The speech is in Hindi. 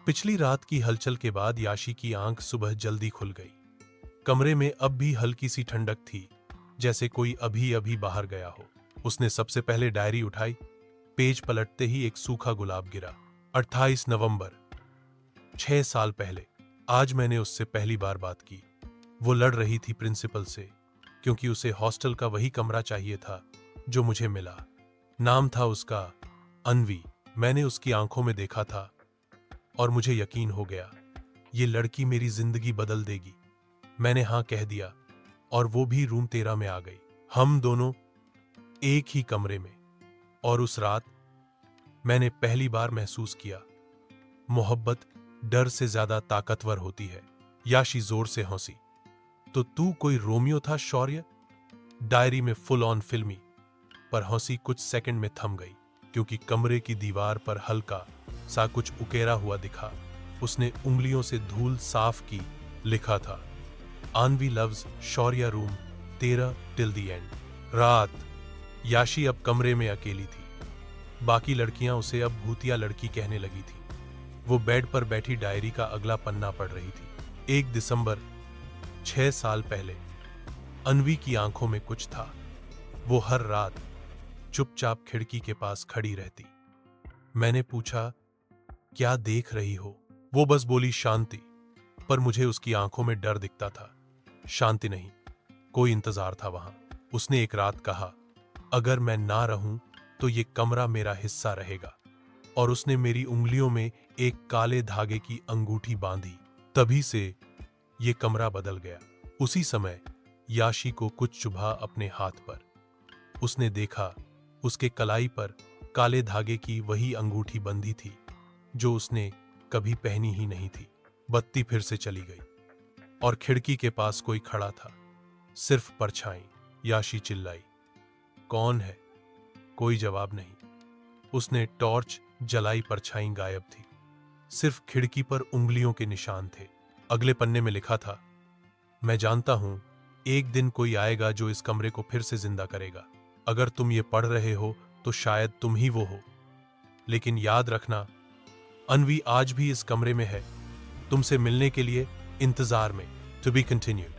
पिछली रात की हलचल के बाद याशी की आंख सुबह जल्दी खुल गई। कमरे में अब भी हल्की सी ठंडक थी, जैसे कोई अभी अभी बाहर गया हो। उसने सबसे पहले डायरी उठाई। पेज पलटते ही एक सूखा गुलाब गिरा। 28 नवंबर, 6 साल पहले। आज मैंने उससे पहली बार बात की। वो लड़ रही थी प्रिंसिपल से, क्योंकि उसे हॉस्टल का वही कमरा चाहिए था जो मुझे मिला। नाम था उसका अन्वी। मैंने उसकी आंखों में देखा था और मुझे यकीन हो गया, ये लड़की मेरी जिंदगी बदल देगी। मैंने हाँ कह दिया और वो भी रूम 13 में आ गई। हम दोनों एक ही कमरे में। और उस रात मैंने पहली बार महसूस किया, मोहब्बत डर से ज्यादा ताकतवर होती है। याशी जोर से हंसी। तो तू कोई रोमियो था शौर्य? डायरी में फुल ऑन फिल्मी। पर हंसी कुछ सेकंड में थम गई, क्योंकि कमरे की दीवार पर हल्का सा कुछ उकेरा हुआ दिखा। उसने उंगलियों से धूल साफ की। लिखा था, Aanvi loves Shaurya, room 13 till the end. रात। याशी अब कमरे में अकेली थी। बाकी लड़कियां उसे अब भूतिया लड़की कहने लगी थी। वो बेड पर बैठी डायरी का अगला पन्ना पढ़ रही थी। 1 दिसंबर, 6 साल पहले। अन्वी की आंखों में कुछ था। वो हर रात चुपचाप खिड़की के पास खड़ी रहती। मैंने पूछा, क्या देख रही हो? वो बस बोली, शांति। पर मुझे उसकी आंखों में डर दिखता था। शांति नहीं, कोई इंतजार था वहां। उसने एक रात कहा, अगर मैं ना रहूं तो ये कमरा मेरा हिस्सा रहेगा। और उसने मेरी उंगलियों में एक काले धागे की अंगूठी बांधी। तभी से ये कमरा बदल गया। उसी समय याशी को कुछ चुभा अपने हाथ पर। उसने देखा, उसके कलाई पर काले धागे की वही अंगूठी बंधी थी जो उसने कभी पहनी ही नहीं थी। बत्ती फिर से चली गई और खिड़की के पास कोई खड़ा था, सिर्फ परछाई। याशी चिल्लाई, कौन है? कोई जवाब नहीं। उसने टॉर्च जलाई, परछाई गायब थी। सिर्फ खिड़की पर उंगलियों के निशान थे। अगले पन्ने में लिखा था, मैं जानता हूं एक दिन कोई आएगा जो इस कमरे को फिर से जिंदा करेगा। अगर तुम ये पढ़ रहे हो तो शायद तुम ही वो हो। लेकिन याद रखना, अन्वी आज भी इस कमरे में है, तुमसे मिलने के लिए इंतजार में। To be continued.